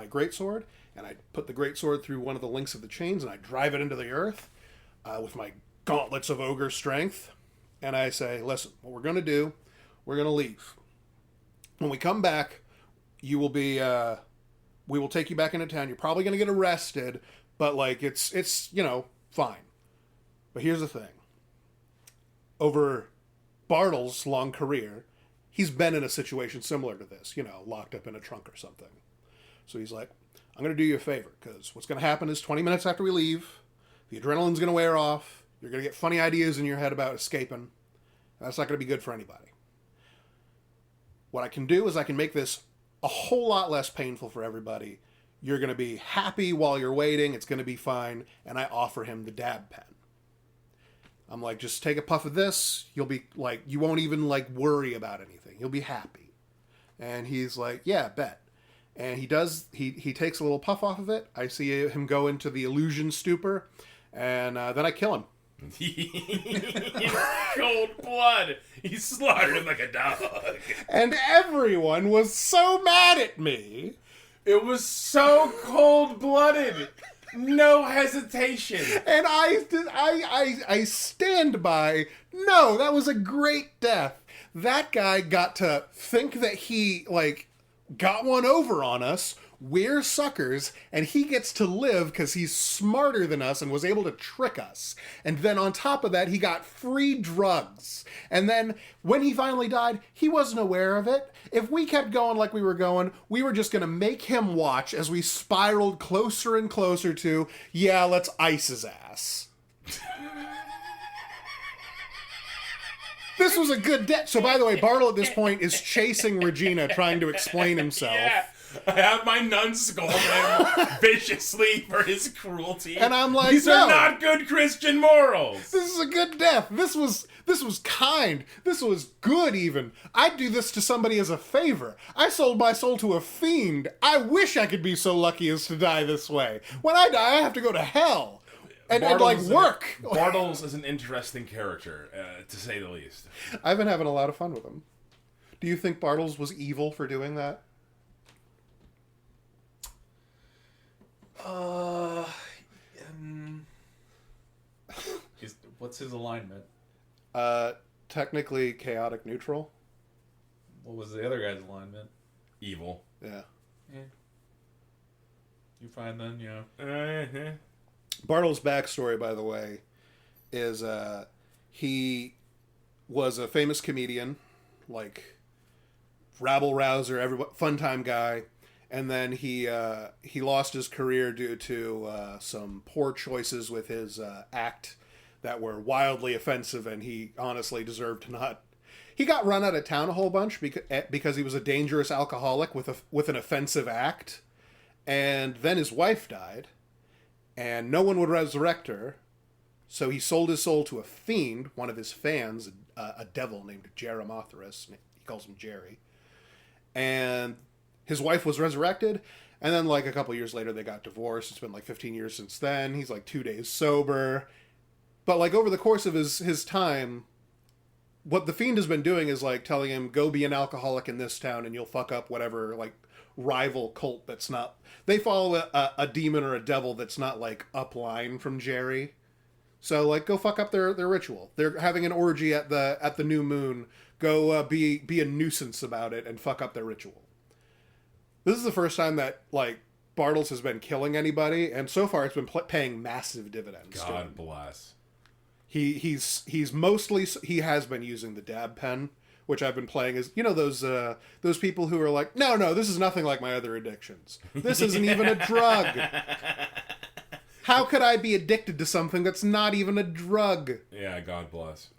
greatsword. And I put the greatsword through one of the links of the chains. And I drive it into the earth with my gauntlets of ogre strength. And I say, listen, what we're going to do, we're going to leave. When we come back, you will be... we will take you back into town. You're probably going to get arrested. But, like, it's fine. But here's the thing. Over Bartle's long career, he's been in a situation similar to this, locked up in a trunk or something. So he's like, I'm going to do you a favor, because what's going to happen is 20 minutes after we leave, the adrenaline's going to wear off, you're going to get funny ideas in your head about escaping. That's not going to be good for anybody. What I can do is I can make this a whole lot less painful for everybody. You're going to be happy while you're waiting, it's going to be fine, and I offer him the dab pen. I'm like, just take a puff of this. You'll be like, you won't even like worry about anything. You'll be happy. And he's like, yeah, bet. And he takes a little puff off of it. I see him go into the illusion stupor. And then I kill him. In cold blood. He slaughtered him like a dog. And everyone was so mad at me. It was so cold-blooded. No hesitation. And I stand by, no, that was a great death. That guy got to think that he, got one over on us. We're suckers, and he gets to live because he's smarter than us and was able to trick us. And then on top of that, he got free drugs. And then when he finally died, he wasn't aware of it. If we kept going like we were going, we were just going to make him watch as we spiraled closer and closer to, yeah, let's ice his ass. This was a good death. So by the way, Bartle at this point is chasing Regina, trying to explain himself. Yeah. I have my nuns scold him viciously for his cruelty. And I'm like, these are not good Christian morals. This is a good death. This was kind. This was good even. I'd do this to somebody as a favor. I sold my soul to a fiend. I wish I could be so lucky as to die this way. When I die, I have to go to hell. And work. Bartles is an interesting character, to say the least. I've been having a lot of fun with him. Do you think Bartles was evil for doing that? What's his alignment? Technically chaotic neutral. What was the other guy's alignment? Evil. Yeah. You find then, Bartle's backstory, by the way, is he was a famous comedian, rabble-rouser, fun-time guy, and then he lost his career due to some poor choices with his act that were wildly offensive, and he honestly deserved to not. He got run out of town a whole bunch because he was a dangerous alcoholic with an offensive act, and then his wife died. And no one would resurrect her, so he sold his soul to a fiend, one of his fans, a devil named Jeremotheris. He calls him Jerry. And his wife was resurrected, and then a couple years later they got divorced. It's been 15 years since then. He's 2 days sober. But over the course of his time, what the fiend has been doing is telling him, go be an alcoholic in this town and you'll fuck up whatever rival cult that's not. They follow a demon or a devil that's not upline from Jerry. So go fuck up their ritual. They're having an orgy at the new moon. Go be a nuisance about it and fuck up their ritual. This is the first time that Bartles has been killing anybody, and so far it's been paying massive dividends. God bless. He has been using the dab pen, which I've been playing as, those people who are no, this is nothing like my other addictions. This isn't even a drug. How could I be addicted to something that's not even a drug? Yeah, God bless.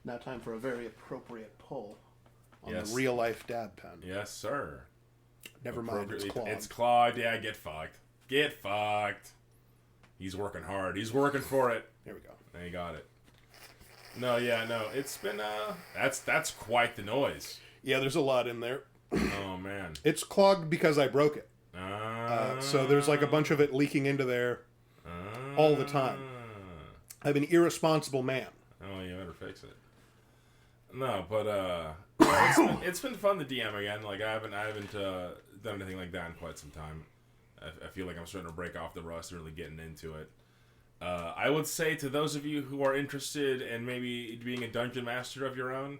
Now time for a very appropriate pull on Yes. the real life dab pen. Yes, sir. Never mind, it's clawed. It's clawed. Yeah, get fucked. Get fucked. He's working hard. He's working for it. There we go. There you got it. No, yeah, no. It's been that's quite the noise. Yeah, there's a lot in there. Oh man. It's clogged because I broke it. So there's like a bunch of it leaking into there all the time. I'm an irresponsible man. Oh, you better fix it. No, but it's been fun to DM again. Like I haven't done anything like that in quite some time. I feel like I'm starting to break off the rust, really getting into it. I would say to those of you who are interested in maybe being a dungeon master of your own,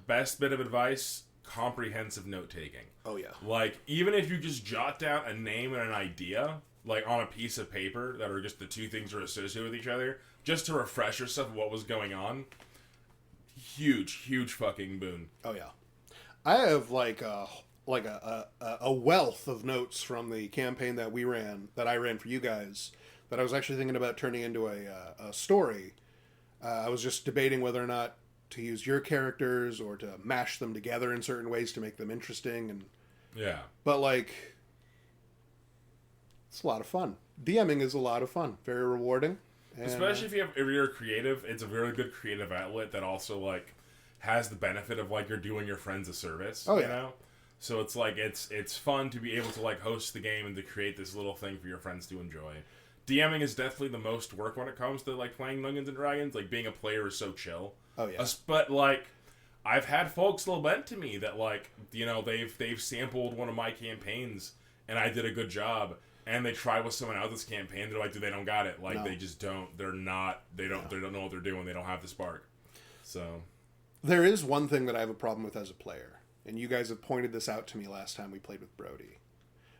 best bit of advice: comprehensive note taking. Oh yeah. Like even if you just jot down a name and an idea, like on a piece of paper, that are just the two things are associated with each other, just to refresh yourself of what was going on. Huge fucking boon. Oh yeah. I have like a wealth of notes from the campaign that I ran for you guys, that I was actually thinking about turning into a story. I was just debating whether or not to use your characters or to mash them together in certain ways to make them interesting. And Yeah. but like, it's a lot of fun. DMing is a lot of fun. Very rewarding. And, especially if you're creative, it's a very good creative outlet that also like has the benefit of like you're doing your friends a service. Oh, yeah. You know? So it's like it's fun to be able to like host the game and to create this little thing for your friends to enjoy. DMing is definitely the most work when it comes to like playing Dungeons and Dragons. Like being a player is so chill. Oh yeah. But like I've had folks lament to me that like, you know, they've sampled one of my campaigns and I did a good job. And they try with someone else's campaign. They're like, dude, they don't got it. Like, No. they just don't. They don't know what they're doing. They don't have the spark. So, There is one thing that I have a problem with as a player, and you guys have pointed this out to me last time we played with Brody,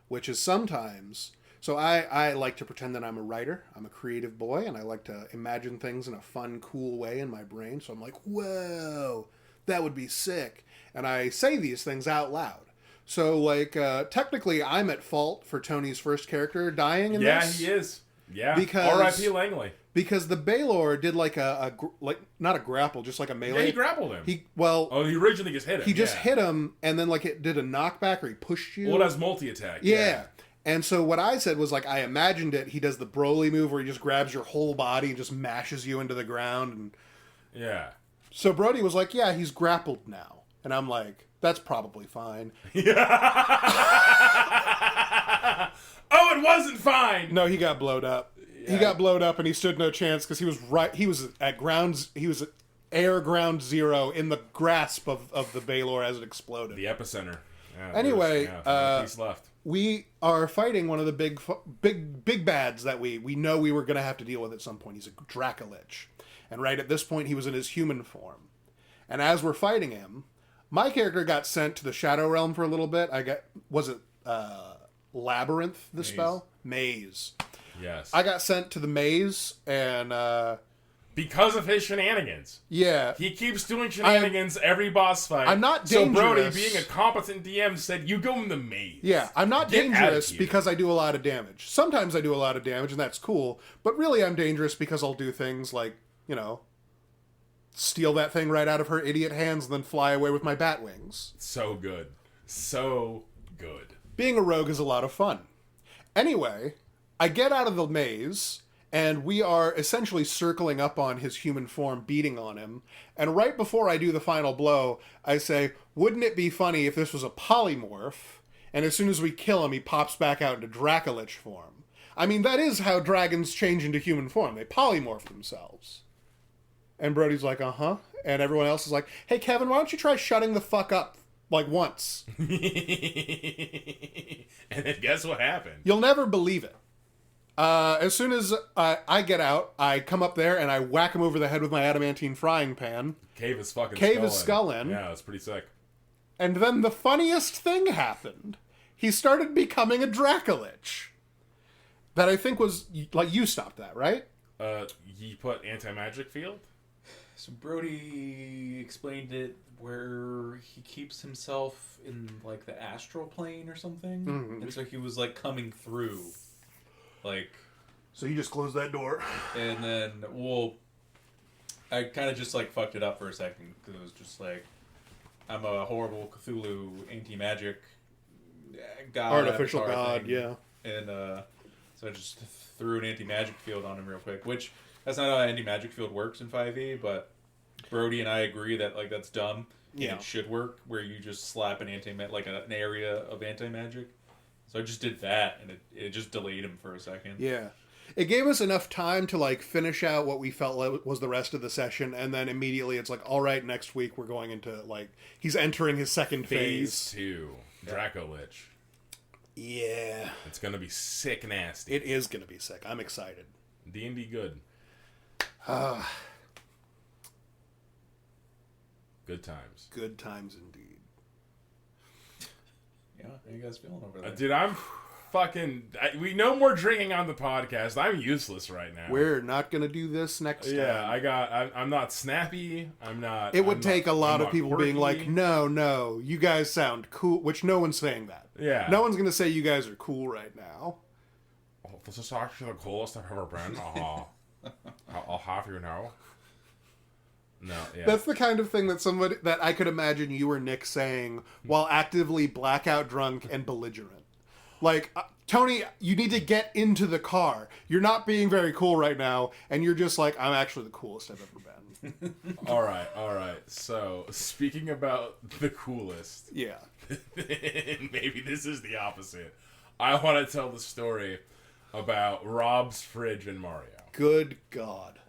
which is sometimes. So I like to pretend that I'm a writer. I'm a creative boy, and I like to imagine things in a fun, cool way in my brain. So I'm like, whoa, that would be sick. And I say these things out loud. So, like, technically, I'm at fault for Tony's first character dying in this. Yeah, he is. Yeah. Because R.I.P. Langley. Because the Baylor did like not a grapple, just like a melee. Yeah, he grappled him. He originally just hit him. He just hit him, and then like it did a knockback, or he pushed you. Well, it has multi-attack. Yeah. And so what I said was like, I imagined it. He does the Broly move where he just grabs your whole body and just mashes you into the ground. And yeah. So Brody was like, yeah, he's grappled now. And I'm like, that's probably fine. Oh, it wasn't fine. No, he got blowed up. Yeah. He got blowed up, and he stood no chance because he was right. He was at air ground zero in the grasp of the Baylor as it exploded. The epicenter. Yeah, anyway, piece left. We are fighting one of the big bads that we know we were going to have to deal with at some point. He's a Dracolich, and right at this point, he was in his human form. And as we're fighting him, my character got sent to the Shadow Realm for a little bit. Labyrinth, the spell? Maze. Yes. I got sent to the maze, and because of his shenanigans. Yeah. He keeps doing shenanigans every boss fight. I'm not dangerous. So Brody, being a competent DM, said, you go in the maze. Yeah, I'm not dangerous because I do a lot of damage. Sometimes I do a lot of damage, and that's cool. But really, I'm dangerous because I'll do things like, you know, steal that thing right out of her idiot hands and then fly away with my bat wings. So good. So good. Being a rogue is a lot of fun. Anyway, I get out of the maze, and we are essentially circling up on his human form, beating on him. And right before I do the final blow, I say, wouldn't it be funny if this was a polymorph, and as soon as we kill him, he pops back out into Dracolich form? I mean, that is how dragons change into human form. They polymorph themselves. And Brody's like, uh-huh. And everyone else is like, hey, Kevin, why don't you try shutting the fuck up, like, once? And then guess what happened? You'll never believe it. As soon as I get out, I come up there and I whack him over the head with my adamantine frying pan. Cave his skull in. Yeah, it's pretty sick. And then the funniest thing happened. He started becoming a Dracolich. That I think was, like, you stopped that, right? He put anti-magic field? So Brody explained it where he keeps himself in, like, the astral plane or something. Mm-hmm. And so he was, like, coming through. Like... So you just closed that door. And then, well... I kind of just, like, fucked it up for a second. Because it was just, like... I'm a horrible Cthulhu anti-magic god. Artificial god, thing. yeah. And, So I just threw an anti-magic field on him real quick, which that's not how anti-magic field works in 5e, but Brody and I agree that like that's dumb. Yeah. And it should work where you just slap an an area of anti-magic. So I just did that, and it just delayed him for a second. Yeah. It gave us enough time to like finish out what we felt like was the rest of the session, and then immediately it's like, all right, next week we're going into like he's entering his second phase. 2, Draco Lich. Yeah. It's gonna be sick nasty. It is gonna be sick. I'm excited. D&D good. Good times. Good times indeed. Yeah, how you guys feeling over there? Dude, I'm fucking... we no more drinking on the podcast. I'm useless right now. We're not gonna do this next time. Yeah, I'm not snappy. I'm not... It would take a lot I'm of people quirky. being like, no, you guys sound cool, which no one's saying that. Yeah. No one's gonna say you guys are cool right now. Oh, this is actually the coolest I've ever been. I'll have you know. No, yeah. That's the kind of thing that I could imagine you or Nick saying while actively blackout drunk and belligerent. Like, Tony, you need to get into the car. You're not being very cool right now, and you're just like, I'm actually the coolest I've ever been. All right. So, speaking about the coolest, Yeah. maybe this is the opposite. I want to tell the story about Rob's fridge in Mario. Good God.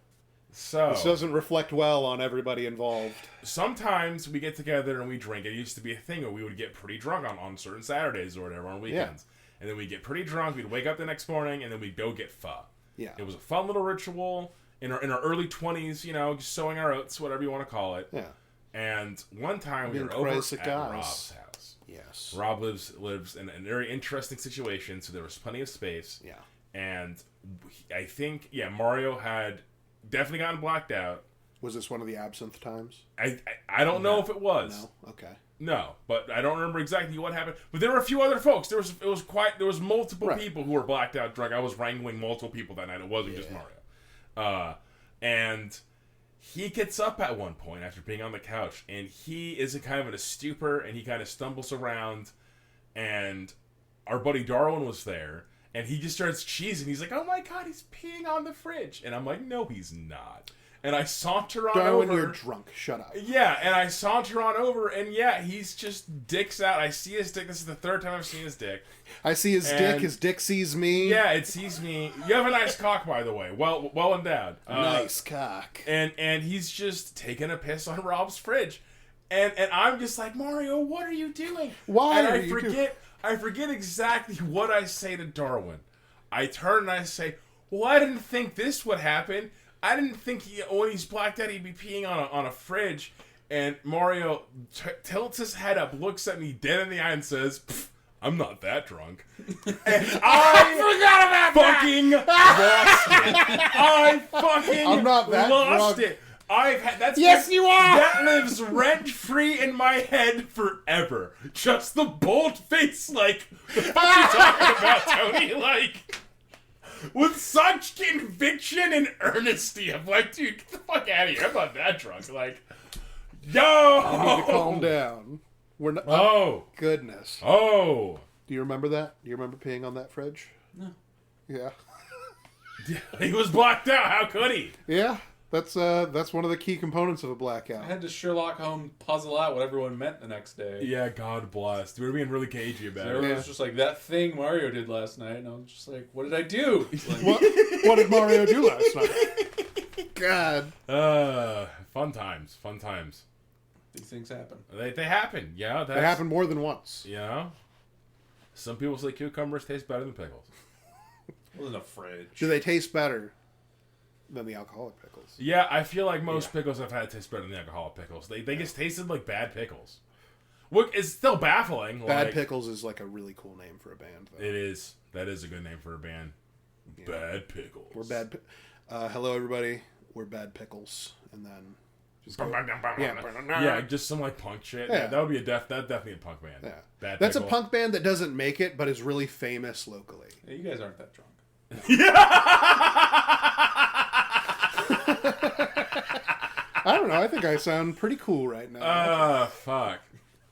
So This doesn't reflect well on everybody involved. sometimes we get together and we drink. It used to be a thing where we would get pretty drunk on certain Saturdays or whatever on weekends. And then we'd get pretty drunk. We'd wake up the next morning and then we'd go get pho. Yeah. It was a fun little ritual in our early 20s, just sowing our oats, whatever you want to call it. Yeah. And one time we Being were over crazy at guys. Rob's house. Yes. Rob lives in a very interesting situation, so there was plenty of space. Yeah. And I think, Mario had definitely gotten blacked out. Was this one of the absinthe times? I don't know if it was. No? Okay. No, but I don't remember exactly what happened. But there were a few other folks. There was multiple Right. people who were blacked out drunk. I was wrangling multiple people that night. It wasn't just Mario. And he gets up at one point after being on the couch, and he is kind of in a stupor, and he kind of stumbles around, and our buddy Darwin was there, and he just starts cheesing. He's like, oh my God, he's peeing on the fridge. And I'm like, no, he's not. And I saunter on Darwin, over. you're drunk. Shut up. Yeah, and I saunter on over, and he's just dicks out. I see his dick. This is the third time I've seen his dick. I see his dick. His dick sees me. Yeah, it sees me. You have a nice cock, by the way. Well endowed. Nice cock. And he's just taking a piss on Rob's fridge. And I'm just like, Mario, what are you doing? Why and are you doing? I forget exactly what I say to Darwin. I turn and I say, well, I didn't think this would happen. I didn't think when he's blacked out, he'd be peeing on a fridge. And Mario tilts his head up, looks at me dead in the eye, and says, I'm not that drunk. And I forgot about fucking lost it. I fucking I'm not that lost drunk. it. Yes, you are! That lives rent-free in my head forever. Just the bold face, like, the fuck you talking about, Tony? Like, with such conviction and earnesty. I'm like, dude, get the fuck out of here. I'm not that drunk. Like, yo! You need to calm down. We're not. Oh. Goodness. Oh. Do you remember that? Do you remember peeing on that fridge? No. Yeah. He was blacked out. How could he? Yeah. That's one of the key components of a I blackout. had to Sherlock Holmes puzzle out what everyone meant the next day. Yeah, God bless. We were being really cagey about So it. everyone was just like, that thing Mario did last night. And I was just like, what did I do? Like, What did Mario do last night? God. Fun times. Fun times. these things happen. They happen. Yeah, It happened more than once. You know? Some people say cucumbers taste better than pickles. It was in the fridge. Do they taste better than the alcoholic pickles? Yeah, I feel like most pickles I've had taste better than the alcoholic pickles. They just tasted like bad pickles. Well, it's still baffling. Bad like, Pickles is like a really cool name for a band, though. It is. That is a good name for a band. Yeah. Bad Pickles. We're Bad hello, everybody. We're Bad Pickles. And then... Just go, Yeah, just some like punk shit. Yeah. Yeah, that would be that's definitely a punk band. Yeah. Bad That's Pickle. a punk band that doesn't make it, but is really famous locally. Yeah, you guys aren't that drunk. I don't know. I think I sound pretty cool right now. Fuck.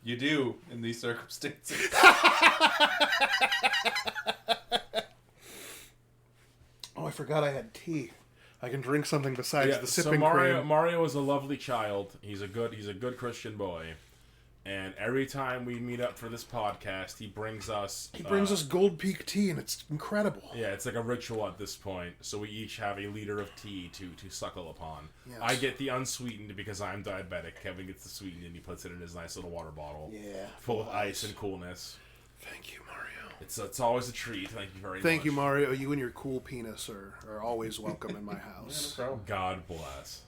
You do in these circumstances. forgot I had tea. I can drink something besides the so sipping cream. Mario is a lovely child. He's a good Christian boy. And every time we meet up for this podcast, he brings us Gold Peak tea, and it's incredible. Yeah, it's like a ritual at this point. So we each have a liter of tea to suckle upon. Yes. I get the unsweetened because I'm diabetic. Kevin gets the sweetened, and he puts it in his nice little water bottle. Yeah, full of ice and coolness. Thank you, Mario. It's always a treat. Thank you very much. Thank you, Mario. You and your cool penis are always welcome in my house. Yeah, no problem. God bless.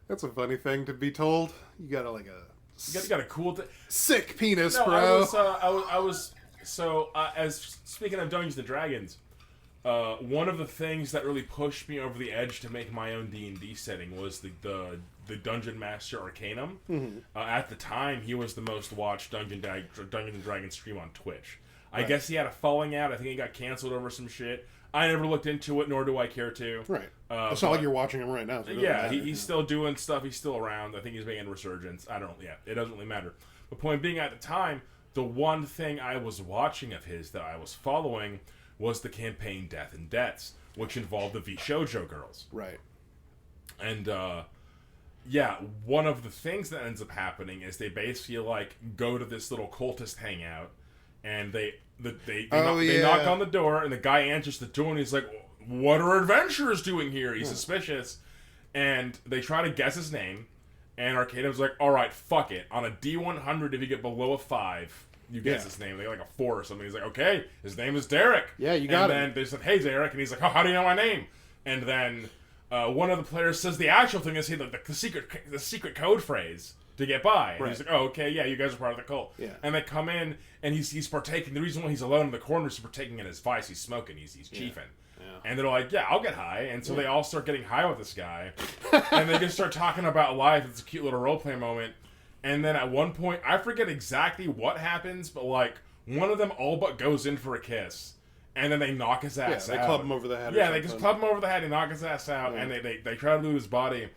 That's a funny thing to be told. You got You got a cool... sick penis, No, bro. I was as speaking of Dungeons and Dragons, one of the things that really pushed me over the edge to make my own D&D setting was the Dungeon Master Arcanum. Mm-hmm. At the time, he was the most watched Dungeon and Dragons stream on Twitch. I Right. guess he had a falling out. I think he got canceled over some shit. I never looked into it, nor do I care to. Right. It's not like you're watching him right now. So it doesn't Yeah, matter. he's still doing stuff. He's still around. I think he's making resurgence. I don't. Yeah, it doesn't really matter. The point being, at the time, the one thing I was watching of his that I was following was the campaign Death and Debts, which involved the V-Shoujo girls. Right. And yeah, one of the things that ends up happening is they basically like go to this little cultist hangout, and they knock on the door, and the guy answers the door, and he's like, "What are adventurers doing here?" He's suspicious, and they try to guess his name, and Arcanum's like, "All right, fuck it. On a D100, if you get below a 5, you guess his name." They get like a 4 or something. He's like, "Okay, his name is Derek." Yeah, you got And it. then they said, "Hey, Derek," and he's like, "Oh, how do you know my name?" And then one of the players says the actual thing is the secret code phrase to get by. And he's like, "Oh, okay, yeah, you guys are part of the cult." Yeah. And they come in, and he's partaking. The reason why he's alone in the corner is partaking in his vice. He's smoking. He's chiefing. Yeah. And they're like, "Yeah, I'll get high." And so they all start getting high with this guy, and they just start talking about life. It's a cute little role play moment. And then at one point, I forget exactly what happens, but like one of them all but goes in for a kiss. And then they knock his ass out. They club him over the head. Yeah, they just club him over the head and knock his ass out, and they try to loot his body.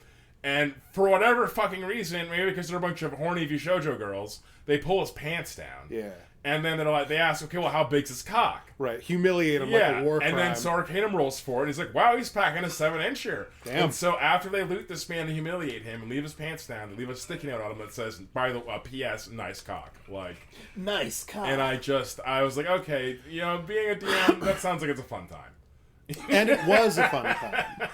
And for whatever fucking reason, maybe because they're a bunch of horny shoujo girls, they pull his pants down. Yeah. And then they ask, "Okay, well, how big's his cock?" Right. Humiliate him like a war crime. And then so Arcanum rolls for it, and he's like, "Wow, he's packing a 7-incher." Damn. And so after they loot this man and humiliate him and leave his pants down, they leave a sticky note on him that says, "By the P.S. Nice cock." Like, nice cock. and I was like, okay, being a DM, that sounds like it's a fun time. And it was a fun time.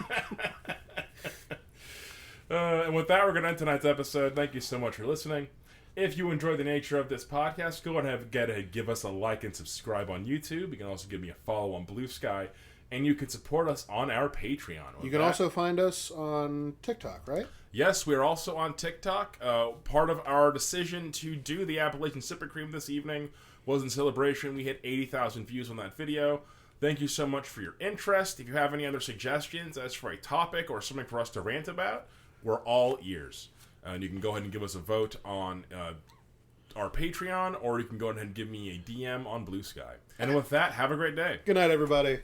And with that, we're going to end tonight's episode. Thank you so much for listening. If you enjoy the nature of this podcast, go ahead and give us a like and subscribe on YouTube. You can also give me a follow on Blue Sky, and you can support us on our Patreon. You can also find us on TikTok, right? Yes, we are also on TikTok. Part of our decision to do the Appalachian Sippin Cream this evening was in celebration. We hit 80,000 views on that video. Thank you so much for your interest. If you have any other suggestions as for a topic or something for us to rant about, we're all ears. And you can go ahead and give us a vote on our Patreon, or you can go ahead and give me a DM on Blue Sky. And with that, have a great day. Good night, everybody.